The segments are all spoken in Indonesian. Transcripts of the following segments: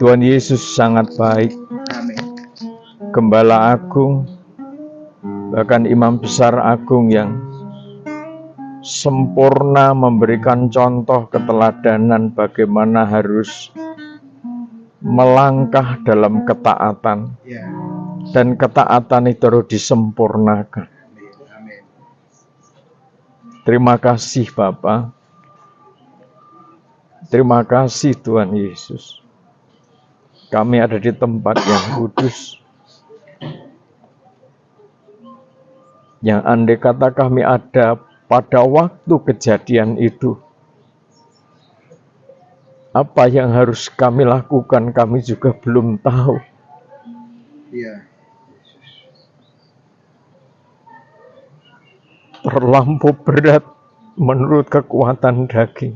Tuhan Yesus sangat baik. Gembala agung, bahkan imam besar agung yang sempurna memberikan contoh keteladanan bagaimana harus melangkah dalam ketaatan, dan ketaatan itu harus disempurnakan. Terima kasih Bapa, terima kasih Tuhan Yesus. Kami ada di tempat yang kudus, yang andai kata kami ada pada waktu kejadian itu, apa yang harus kami lakukan kami juga belum tahu. Terlampau berat menurut kekuatan daging,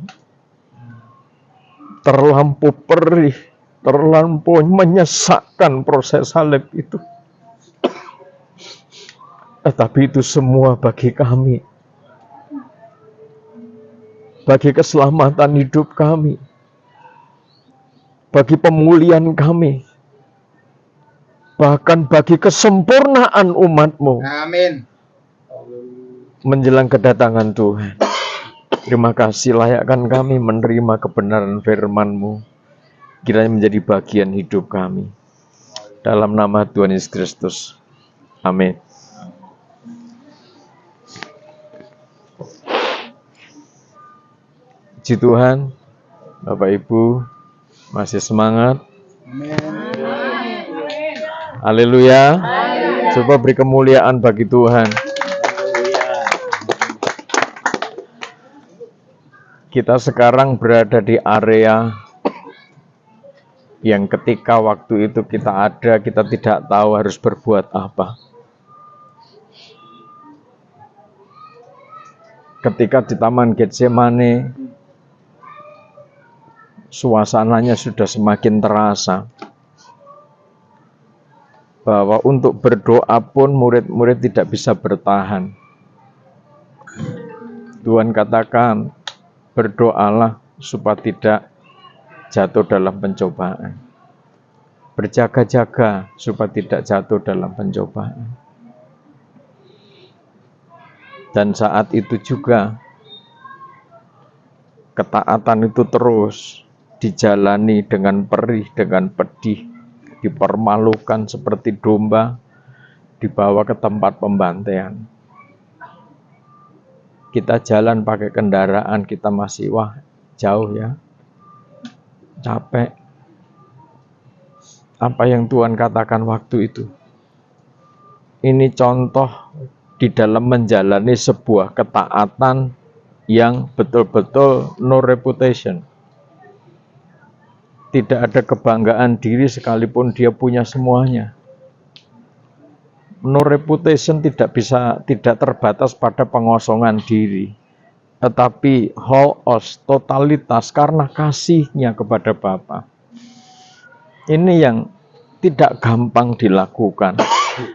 terlampau perih, terlampau menyesakkan proses salib itu. Tetapi itu semua bagi kami, bagi keselamatan hidup kami, bagi pemulihan kami, bahkan bagi kesempurnaan umat-Mu. Amin. Menjelang kedatangan Tuhan. Terima kasih, layakkan kami menerima kebenaran firman-Mu, kiranya menjadi bagian hidup kami. Dalam nama Tuhan Yesus Kristus. Amin. Puji Tuhan, Bapak Ibu masih semangat? Haleluya. Coba beri kemuliaan bagi Tuhan. Kita sekarang berada di area yang ketika waktu itu kita ada, kita tidak tahu harus berbuat apa. Ketika di Taman Getsemane, suasananya sudah semakin terasa bahwa untuk berdoa pun murid-murid tidak bisa bertahan. Tuhan katakan, berdoalah supaya tidak jatuh dalam pencobaan. Berjaga-jaga supaya tidak jatuh dalam pencobaan. Dan saat itu juga, ketaatan itu terus dijalani dengan perih, dengan pedih, dipermalukan seperti domba, dibawa ke tempat pembantaian. Kita jalan pakai kendaraan, kita masih jauh ya, capek. Apa yang Tuhan katakan waktu itu? Ini contoh di dalam menjalani sebuah ketaatan yang betul-betul no reputation. Tidak ada kebanggaan diri sekalipun dia punya semuanya. No reputation tidak terbatas pada pengosongan diri, tetapi holos, totalitas karena kasihnya kepada Bapa. Ini yang tidak gampang dilakukan.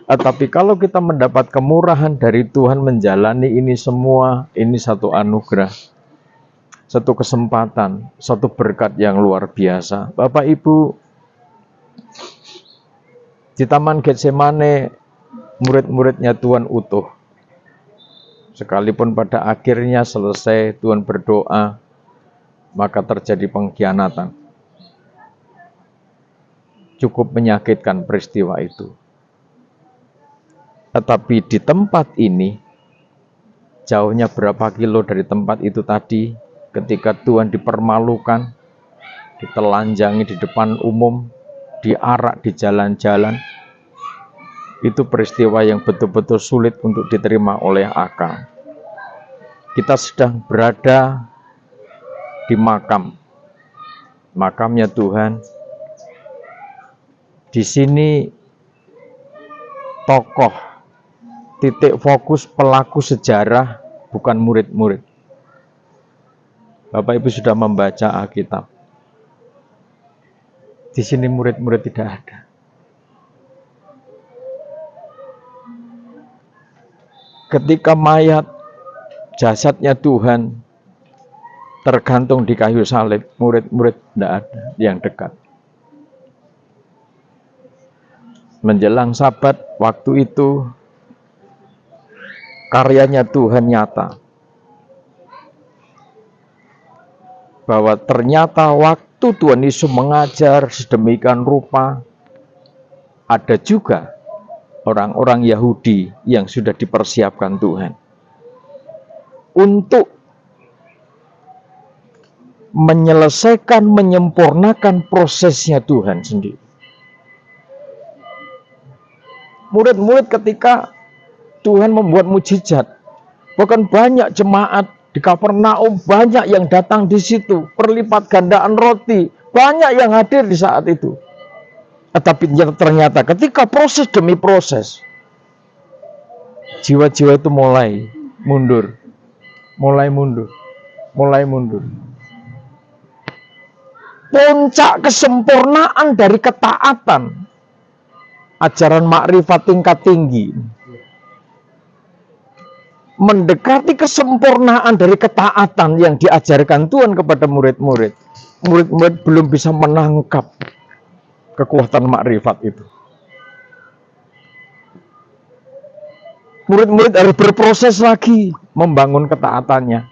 Tetapi kalau kita mendapat kemurahan dari Tuhan menjalani ini semua, ini satu anugerah, satu kesempatan, satu berkat yang luar biasa. Bapak Ibu, di Taman Getsemane, murid-muridnya Tuhan utuh. Sekalipun pada akhirnya selesai Tuhan berdoa, maka terjadi pengkhianatan. Cukup menyakitkan peristiwa itu. Tetapi di tempat ini, jauhnya berapa kilo dari tempat itu tadi, ketika Tuhan dipermalukan, ditelanjangi di depan umum, diarak di jalan-jalan, itu peristiwa yang betul-betul sulit untuk diterima oleh akal. Kita sedang berada di makamnya Tuhan. Di sini tokoh, titik fokus pelaku sejarah bukan murid-murid. Bapak Ibu sudah membaca Alkitab. Di sini murid-murid tidak ada. Ketika mayat jasadnya Tuhan tergantung di kayu salib, murid-murid tidak ada yang dekat. menjelang Sabat, waktu itu karyanya Tuhan nyata. Bahwa ternyata waktu Tuhan Yesus mengajar sedemikian rupa, ada juga orang-orang Yahudi yang sudah dipersiapkan Tuhan untuk menyelesaikan, menyempurnakan prosesnya Tuhan sendiri. Murid-murid ketika Tuhan membuat mujizat, bahkan banyak jemaat di Kapernaum, banyak yang datang di situ, perlipat gandaan roti, banyak yang hadir di saat itu. Tetapi ternyata ketika proses demi proses, jiwa-jiwa itu mulai mundur. Puncak kesempurnaan dari ketaatan, ajaran makrifat tingkat tinggi, mendekati kesempurnaan dari ketaatan yang diajarkan Tuhan kepada murid-murid. Murid-murid belum bisa menangkap kekuatan makrifat itu. Murid-murid harus berproses lagi membangun ketaatannya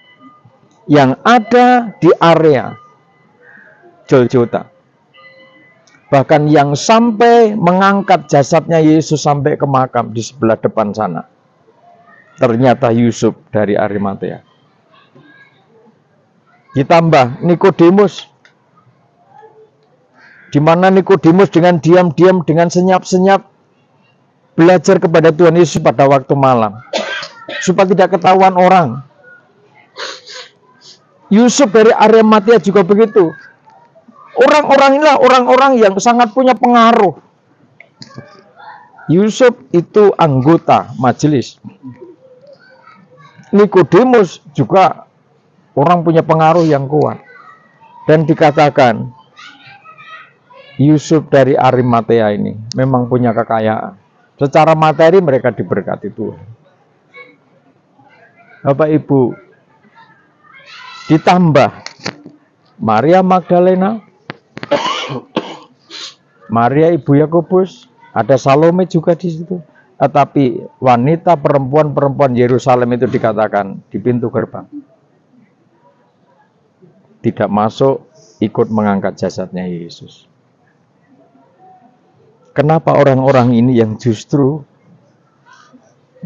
yang ada di area Golgota. Bahkan yang sampai mengangkat jasadnya Yesus sampai ke makam di sebelah depan sana, ternyata Yusuf dari Arimatea. Ditambah Nikodemus, di mana Nikodemus dengan diam-diam, dengan senyap-senyap belajar kepada Tuhan Yesus pada waktu malam, supaya tidak ketahuan orang. Yusuf dari Arimatea juga begitu. Orang-orang inilah orang-orang yang sangat punya pengaruh. Yusuf itu anggota majelis. Nikodemus juga orang punya pengaruh yang kuat. Dan dikatakan Yusuf dari Arimatea ini memang punya kekayaan. Secara materi mereka diberkati Tuhan. Bapak Ibu, ditambah Maria Magdalena, Maria Ibu Yakobus, ada Salome juga di situ. Tetapi wanita perempuan Yerusalem itu dikatakan di pintu gerbang, tidak masuk ikut mengangkat jasadnya Yesus. Kenapa orang-orang ini yang justru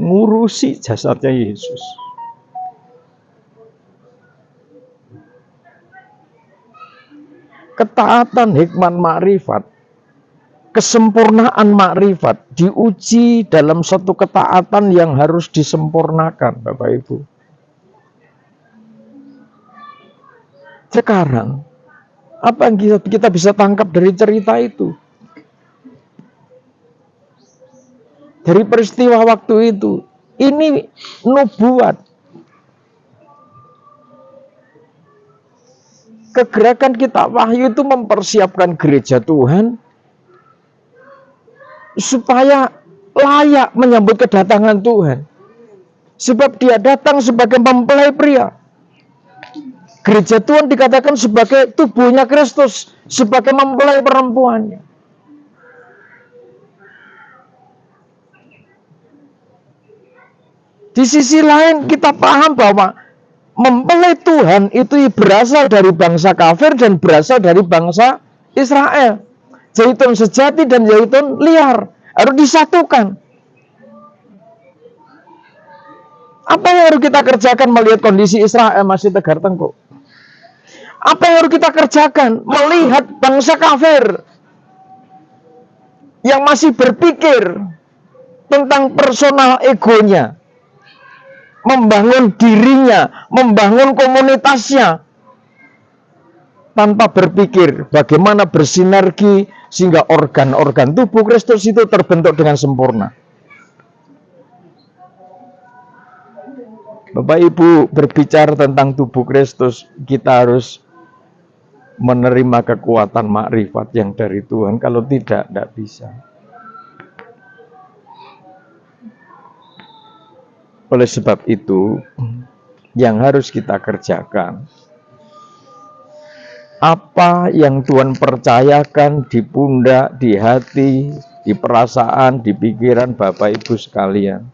ngurusi jasadnya Yesus? Ketaatan, hikmat, makrifat, kesempurnaan makrifat diuji dalam satu ketaatan yang harus disempurnakan, Bapak Ibu. Sekarang, apa yang kita bisa tangkap dari cerita itu? Dari peristiwa waktu itu, ini nubuat. Kegerakan kitab Wahyu itu mempersiapkan gereja Tuhan supaya layak menyambut kedatangan Tuhan. Sebab dia datang sebagai mempelai pria. Gereja Tuhan dikatakan sebagai tubuhnya Kristus, sebagai mempelai perempuannya. Di sisi lain kita paham bahwa mempelai Tuhan itu berasal dari bangsa kafir dan berasal dari bangsa Israel. Zaitun sejati dan zaitun liar harus disatukan. Apa yang harus kita kerjakan melihat kondisi Israel masih tegar tengkuk? Apa yang harus kita kerjakan melihat bangsa kafir yang masih berpikir tentang personal egonya, membangun dirinya, membangun komunitasnya, tanpa berpikir bagaimana bersinergi sehingga organ-organ tubuh Kristus itu terbentuk dengan sempurna. Bapak Ibu, berbicara tentang tubuh Kristus, kita harus menerima kekuatan makrifat yang dari Tuhan. Kalau tidak bisa. Oleh sebab itu, yang harus kita kerjakan, apa yang Tuhan percayakan di pundak, di hati, di perasaan, di pikiran Bapak Ibu sekalian.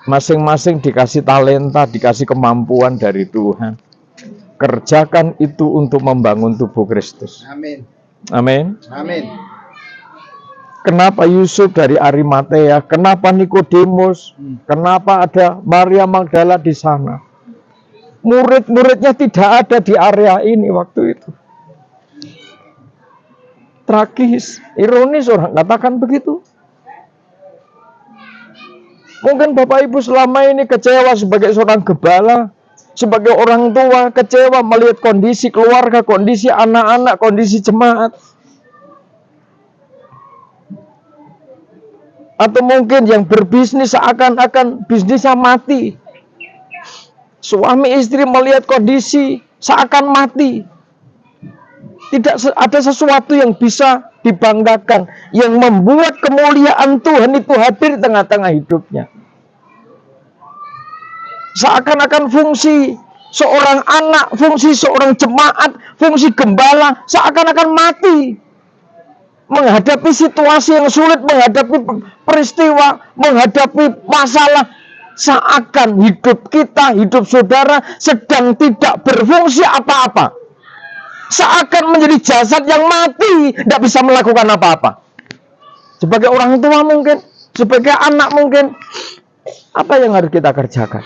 Masing-masing dikasih talenta, dikasih kemampuan dari Tuhan. Kerjakan itu untuk membangun tubuh Kristus. Amin. Amin. Amin. Kenapa Yusuf dari Arimatea? Kenapa Nikodemus? Kenapa ada Maria Magdala di sana? Murid-muridnya tidak ada di area ini waktu itu. Tragis, ironis orang katakan begitu. Mungkin Bapak Ibu selama ini kecewa sebagai seorang gembala, sebagai orang tua, kecewa melihat kondisi keluarga, kondisi anak-anak, kondisi jemaat. Atau mungkin yang berbisnis seakan-akan bisnisnya mati. Suami istri melihat kondisi seakan mati. Tidak ada sesuatu yang bisa dibanggakan, yang membuat kemuliaan Tuhan itu hadir di tengah-tengah hidupnya. Seakan-akan fungsi seorang anak, fungsi seorang jemaat, fungsi gembala, seakan-akan mati. Menghadapi situasi yang sulit, menghadapi peristiwa, menghadapi masalah, seakan hidup kita, hidup saudara sedang tidak berfungsi apa-apa. Seakan menjadi jasad yang mati, tidak bisa melakukan apa-apa. Sebagai orang tua mungkin, sebagai anak mungkin, apa yang harus kita kerjakan?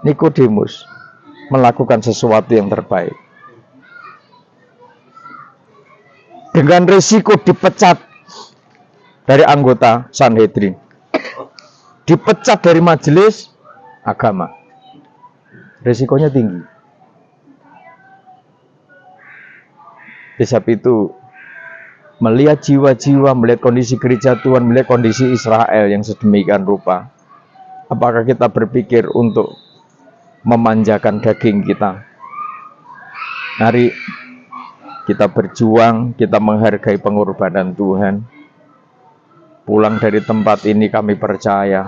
Nikodemus melakukan sesuatu yang terbaik. Dengan risiko dipecat dari anggota Sanhedrin, dipecat dari majelis agama, risikonya tinggi. Di sebab itu, melihat jiwa-jiwa, melihat kondisi gereja Tuhan, melihat kondisi Israel yang sedemikian rupa, apakah kita berpikir untuk memanjakan daging kita? Mari kita berjuang, kita menghargai pengorbanan Tuhan. Pulang dari tempat ini kami percaya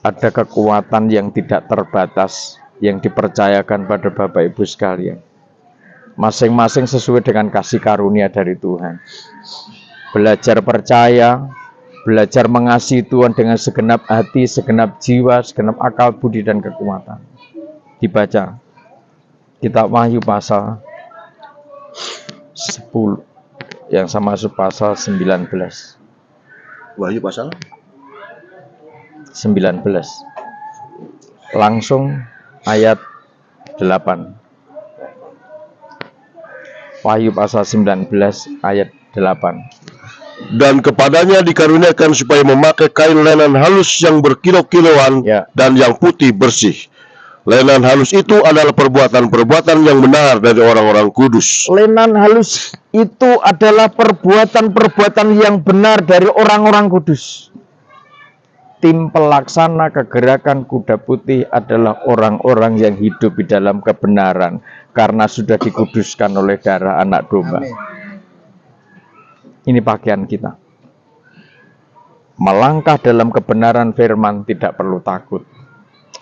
ada kekuatan yang tidak terbatas yang dipercayakan pada Bapak Ibu sekalian. Masing-masing sesuai dengan kasih karunia dari Tuhan. Belajar percaya, belajar mengasihi Tuhan dengan segenap hati, segenap jiwa, segenap akal, budi, dan kekuatan. Dibaca kitab Wahyu pasal 10 yang sama pasal 19. Wahyu pasal 19. Langsung ayat 8. Wahyu pasal 19 ayat 8. Dan kepadanya dikaruniakan supaya memakai kain lenan halus yang berkilo-kiloan dan yang putih bersih. Lenan halus itu adalah perbuatan-perbuatan yang benar dari orang-orang kudus. Lenan halus itu adalah perbuatan-perbuatan yang benar dari orang-orang kudus. Tim pelaksana kegerakan kuda putih adalah orang-orang yang hidup di dalam kebenaran karena sudah dikuduskan oleh darah anak domba. Amin. Ini pakaian kita. Melangkah dalam kebenaran firman tidak perlu takut.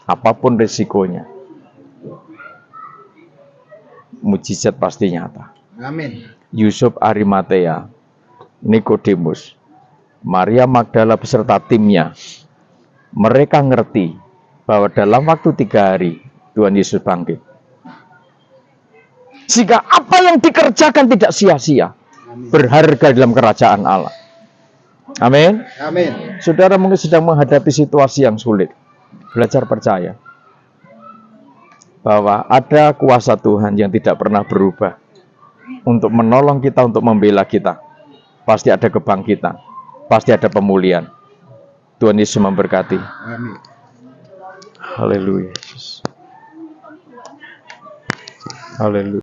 Apapun risikonya. Mujizat pasti nyata. Amin. Yusuf Arimatea, Nikodemus, Maria Magdala beserta timnya. Mereka ngerti bahwa dalam waktu 3 hari Tuhan Yesus bangkit. Jika apa yang dikerjakan tidak sia-sia, berharga dalam kerajaan Allah. Amin. Amin. Saudara mungkin sedang menghadapi situasi yang sulit. Belajar percaya bahwa ada kuasa Tuhan yang tidak pernah berubah untuk menolong kita, untuk membela kita. Pasti ada kebangkitan, pasti ada pemulihan. Tuhan Yesus memberkati. Amin. Haleluya. Haleluya.